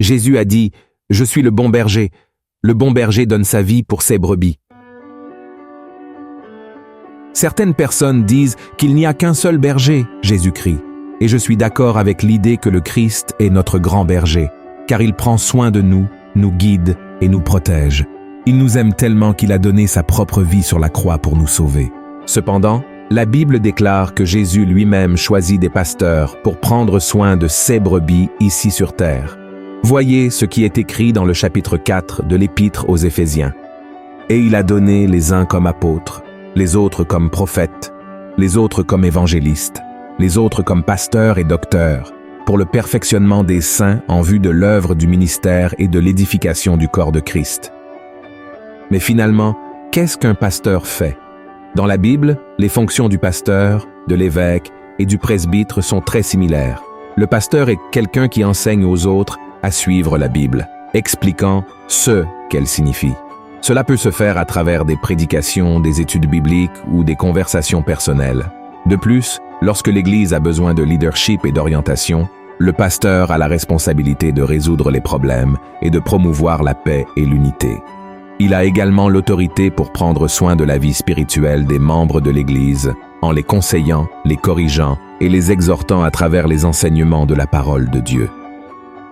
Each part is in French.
Jésus a dit « Je suis le bon berger. Le bon berger donne sa vie pour ses brebis. » Certaines personnes disent qu'il n'y a qu'un seul berger, Jésus-Christ, et je suis d'accord avec l'idée que le Christ est notre grand berger, car il prend soin de nous, nous guide et nous protège. Il nous aime tellement qu'il a donné sa propre vie sur la croix pour nous sauver. Cependant, la Bible déclare que Jésus lui-même choisit des pasteurs pour prendre soin de ses brebis ici sur terre. Voyez ce qui est écrit dans le chapitre 4 de l'Épître aux Éphésiens. « Et il a donné les uns comme apôtres, les autres comme prophètes, les autres comme évangélistes, les autres comme pasteurs et docteurs, pour le perfectionnement des saints en vue de l'œuvre du ministère et de l'édification du corps de Christ. » Mais finalement, qu'est-ce qu'un pasteur fait? Dans la Bible, les fonctions du pasteur, de l'évêque et du presbytre sont très similaires. Le pasteur est quelqu'un qui enseigne aux autres à suivre la Bible, expliquant ce qu'elle signifie. Cela peut se faire à travers des prédications, des études bibliques ou des conversations personnelles. De plus, lorsque l'Église a besoin de leadership et d'orientation, le pasteur a la responsabilité de résoudre les problèmes et de promouvoir la paix et l'unité. Il a également l'autorité pour prendre soin de la vie spirituelle des membres de l'Église, en les conseillant, les corrigeant et les exhortant à travers les enseignements de la parole de Dieu.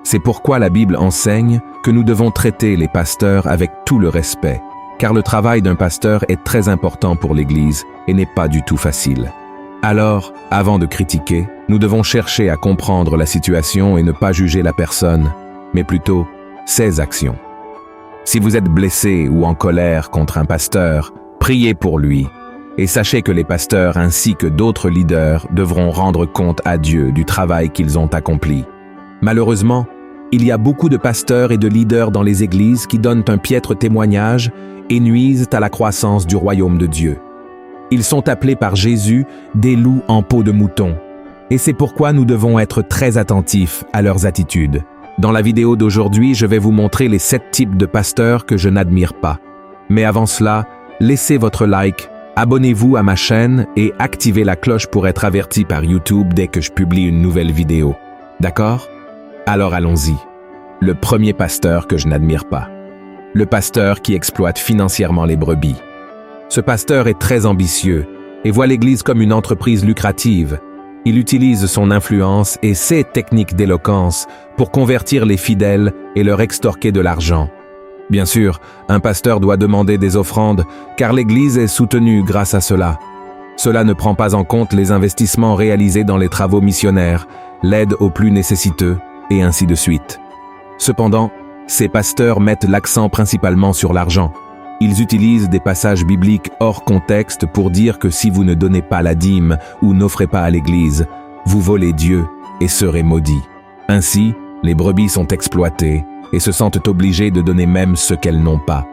C'est pourquoi la Bible enseigne que nous devons traiter les pasteurs avec tout le respect, car le travail d'un pasteur est très important pour l'Église et n'est pas du tout facile. Alors, avant de critiquer, nous devons chercher à comprendre la situation et ne pas juger la personne, mais plutôt ses actions. Si vous êtes blessé ou en colère contre un pasteur, priez pour lui et sachez que les pasteurs ainsi que d'autres leaders devront rendre compte à Dieu du travail qu'ils ont accompli. Malheureusement, il y a beaucoup de pasteurs et de leaders dans les églises qui donnent un piètre témoignage et nuisent à la croissance du royaume de Dieu. Ils sont appelés par Jésus des loups en peau de mouton, et c'est pourquoi nous devons être très attentifs à leurs attitudes. Dans la vidéo d'aujourd'hui, je vais vous montrer les 7 types de pasteurs que je n'admire pas. Mais avant cela, laissez votre like, abonnez-vous à ma chaîne et activez la cloche pour être averti par YouTube dès que je publie une nouvelle vidéo. D'accord? Alors allons-y. Le premier pasteur que je n'admire pas. Le pasteur qui exploite financièrement les brebis. Ce pasteur est très ambitieux et voit l'Église comme une entreprise lucrative. Il utilise son influence et ses techniques d'éloquence pour convertir les fidèles et leur extorquer de l'argent. Bien sûr, un pasteur doit demander des offrandes car l'Église est soutenue grâce à cela. Cela ne prend pas en compte les investissements réalisés dans les travaux missionnaires, l'aide aux plus nécessiteux et ainsi de suite. Cependant, ces pasteurs mettent l'accent principalement sur l'argent. Ils utilisent des passages bibliques hors contexte pour dire que si vous ne donnez pas la dîme ou n'offrez pas à l'Église, vous volez Dieu et serez maudits. Ainsi, les brebis sont exploitées et se sentent obligées de donner même ce qu'elles n'ont pas.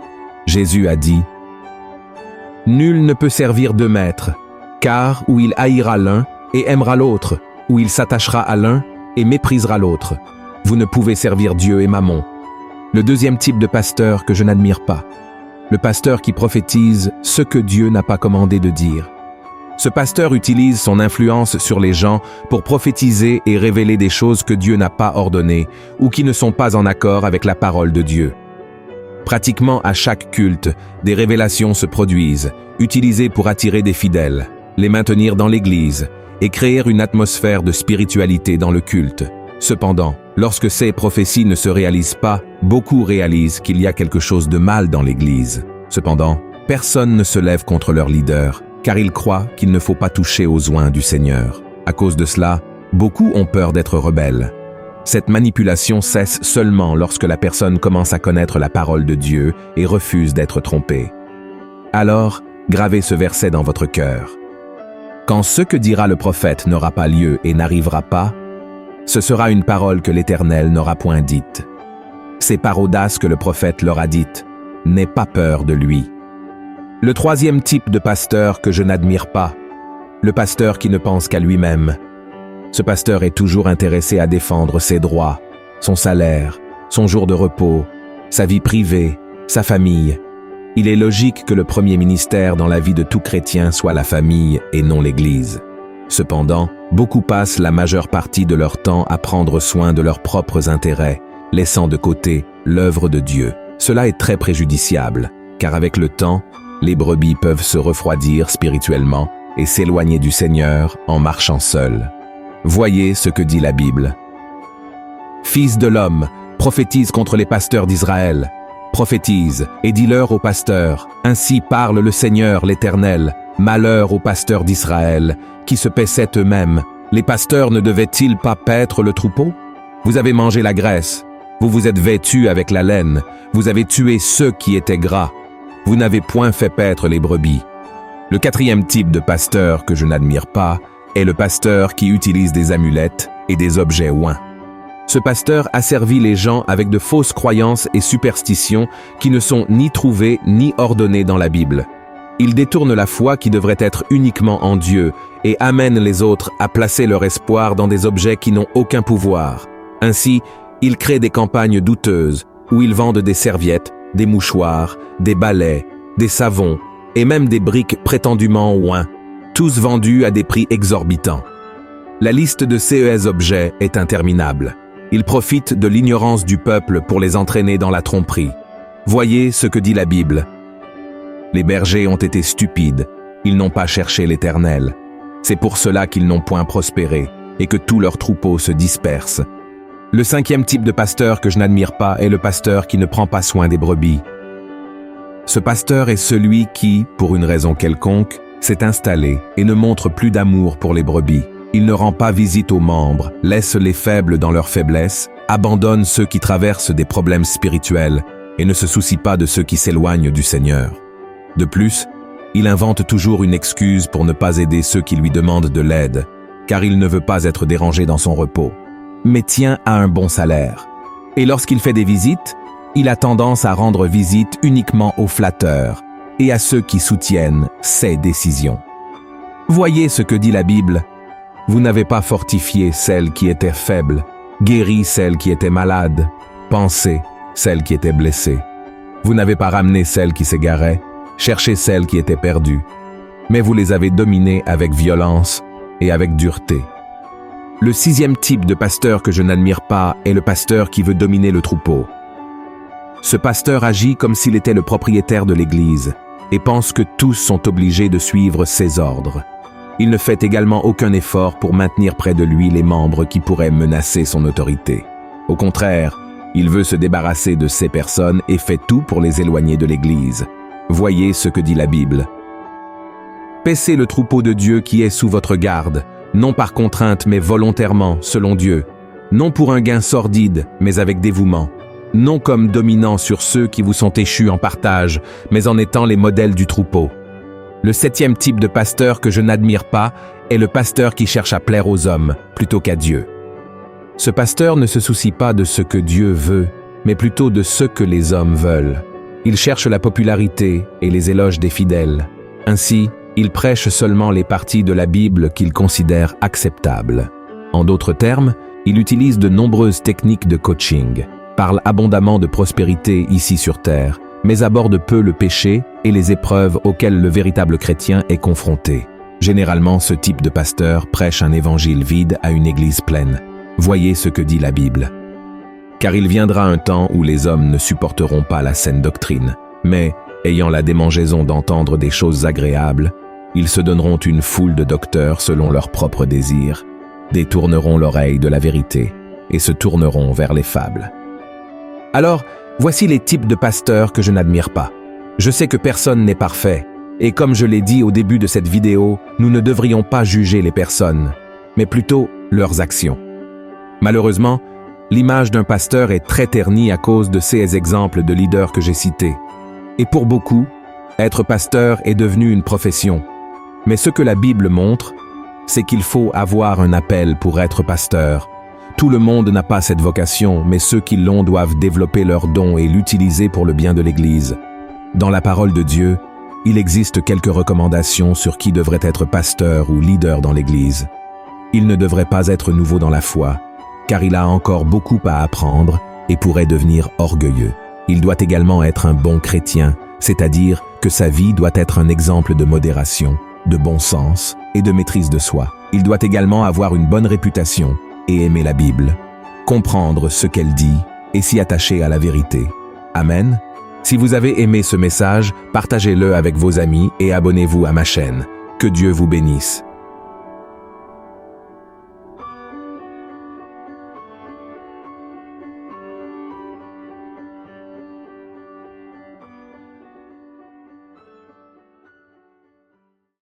Jésus a dit « Nul ne peut servir 2 maîtres, car ou il haïra l'un et aimera l'autre, ou il s'attachera à l'un et méprisera l'autre. Vous ne pouvez servir Dieu et Mammon. » Le deuxième type de pasteur que je n'admire pas. Le pasteur qui prophétise ce que Dieu n'a pas commandé de dire. Ce pasteur utilise son influence sur les gens pour prophétiser et révéler des choses que Dieu n'a pas ordonnées ou qui ne sont pas en accord avec la parole de Dieu. Pratiquement à chaque culte, des révélations se produisent, utilisées pour attirer des fidèles, les maintenir dans l'Église et créer une atmosphère de spiritualité dans le culte. Cependant, lorsque ces prophéties ne se réalisent pas, beaucoup réalisent qu'il y a quelque chose de mal dans l'Église. Cependant, personne ne se lève contre leur leader, car ils croient qu'il ne faut pas toucher aux oints du Seigneur. À cause de cela, beaucoup ont peur d'être rebelles. Cette manipulation cesse seulement lorsque la personne commence à connaître la parole de Dieu et refuse d'être trompée. Alors, gravez ce verset dans votre cœur. Quand ce que dira le prophète n'aura pas lieu et n'arrivera pas, ce sera une parole que l'Éternel n'aura point dite. C'est par audace que le prophète leur a dite. N'aie pas peur de lui. Le troisième type de pasteur que je n'admire pas, le pasteur qui ne pense qu'à lui-même. Ce pasteur est toujours intéressé à défendre ses droits, son salaire, son jour de repos, sa vie privée, sa famille. Il est logique que le premier ministère dans la vie de tout chrétien soit la famille et non l'Église. Cependant, beaucoup passent la majeure partie de leur temps à prendre soin de leurs propres intérêts laissant de côté l'œuvre de Dieu. Cela est très préjudiciable, car avec le temps, les brebis peuvent se refroidir spirituellement et s'éloigner du Seigneur en marchant seuls. Voyez ce que dit la Bible. Fils de l'homme, prophétise contre les pasteurs d'Israël. Prophétise et dis-leur aux pasteurs, ainsi parle le Seigneur l'Éternel, malheur aux pasteurs d'Israël, qui se paissaient eux-mêmes. Les pasteurs ne devaient-ils pas paître le troupeau? Vous avez mangé la graisse, vous vous êtes vêtus avec la laine, vous avez tué ceux qui étaient gras, vous n'avez point fait paître les brebis. Le quatrième type de pasteur que je n'admire pas est le pasteur qui utilise des amulettes et des objets oints. Ce pasteur asservit les gens avec de fausses croyances et superstitions qui ne sont ni trouvées ni ordonnées dans la Bible. Il détourne la foi qui devrait être uniquement en Dieu et amène les autres à placer leur espoir dans des objets qui n'ont aucun pouvoir. Ainsi, il crée des campagnes douteuses où ils vendent des serviettes, des mouchoirs, des balais, des savons et même des briques prétendument oints, tous vendus à des prix exorbitants. La liste de ces objets est interminable. Ils profitent de l'ignorance du peuple pour les entraîner dans la tromperie. Voyez ce que dit la Bible. Les bergers ont été stupides, ils n'ont pas cherché l'Éternel. C'est pour cela qu'ils n'ont point prospéré et que tous leurs troupeaux se dispersent. Le cinquième type de pasteur que je n'admire pas est le pasteur qui ne prend pas soin des brebis. Ce pasteur est celui qui, pour une raison quelconque, s'est installé et ne montre plus d'amour pour les brebis. Il ne rend pas visite aux membres, laisse les faibles dans leur faiblesse, abandonne ceux qui traversent des problèmes spirituels et ne se soucie pas de ceux qui s'éloignent du Seigneur. De plus, il invente toujours une excuse pour ne pas aider ceux qui lui demandent de l'aide, car il ne veut pas être dérangé dans son repos, mais tient à un bon salaire. Et lorsqu'il fait des visites, il a tendance à rendre visite uniquement aux flatteurs et à ceux qui soutiennent ses décisions. Voyez ce que dit la Bible. Vous n'avez pas fortifié celle qui était faible, guéri celle qui était malade, pansé celle qui était blessée. Vous n'avez pas ramené celle qui s'égarait, cherché celle qui était perdue, mais vous les avez dominées avec violence et avec dureté. Le sixième type de pasteur que je n'admire pas est le pasteur qui veut dominer le troupeau. Ce pasteur agit comme s'il était le propriétaire de l'Église et pense que tous sont obligés de suivre ses ordres. Il ne fait également aucun effort pour maintenir près de lui les membres qui pourraient menacer son autorité. Au contraire, il veut se débarrasser de ces personnes et fait tout pour les éloigner de l'Église. Voyez ce que dit la Bible. Paissez le troupeau de Dieu qui est sous votre garde, non par contrainte mais volontairement, selon Dieu, non pour un gain sordide mais avec dévouement, non comme dominant sur ceux qui vous sont échus en partage, mais en étant les modèles du troupeau. Le septième type de pasteur que je n'admire pas est le pasteur qui cherche à plaire aux hommes plutôt qu'à Dieu. Ce pasteur ne se soucie pas de ce que Dieu veut, mais plutôt de ce que les hommes veulent. Il cherche la popularité et les éloges des fidèles. Ainsi, il prêche seulement les parties de la Bible qu'il considère acceptables. En d'autres termes, il utilise de nombreuses techniques de coaching, parle abondamment de prospérité ici sur terre, mais aborde peu le péché et les épreuves auxquelles le véritable chrétien est confronté. Généralement, ce type de pasteur prêche un évangile vide à une église pleine. Voyez ce que dit la Bible. Car il viendra un temps où les hommes ne supporteront pas la saine doctrine, mais, ayant la démangeaison d'entendre des choses agréables, ils se donneront une foule de docteurs selon leurs propres désirs, détourneront l'oreille de la vérité et se tourneront vers les fables. Alors, voici les types de pasteurs que je n'admire pas. Je sais que personne n'est parfait, et comme je l'ai dit au début de cette vidéo, nous ne devrions pas juger les personnes, mais plutôt leurs actions. Malheureusement, l'image d'un pasteur est très ternie à cause de ces exemples de leaders que j'ai cités. Et pour beaucoup, être pasteur est devenu une profession. Mais ce que la Bible montre, c'est qu'il faut avoir un appel pour être pasteur. Tout le monde n'a pas cette vocation, mais ceux qui l'ont doivent développer leur don et l'utiliser pour le bien de l'Église. Dans la parole de Dieu, il existe quelques recommandations sur qui devrait être pasteur ou leader dans l'Église. Il ne devrait pas être nouveau dans la foi, car il a encore beaucoup à apprendre et pourrait devenir orgueilleux. Il doit également être un bon chrétien, c'est-à-dire que sa vie doit être un exemple de modération, de bon sens et de maîtrise de soi. Il doit également avoir une bonne réputation et aimer la Bible, comprendre ce qu'elle dit et si attaché à la vérité. Amen. Si vous avez aimé ce message, partagez-le avec vos amis et abonnez-vous à ma chaîne. Que Dieu vous bénisse.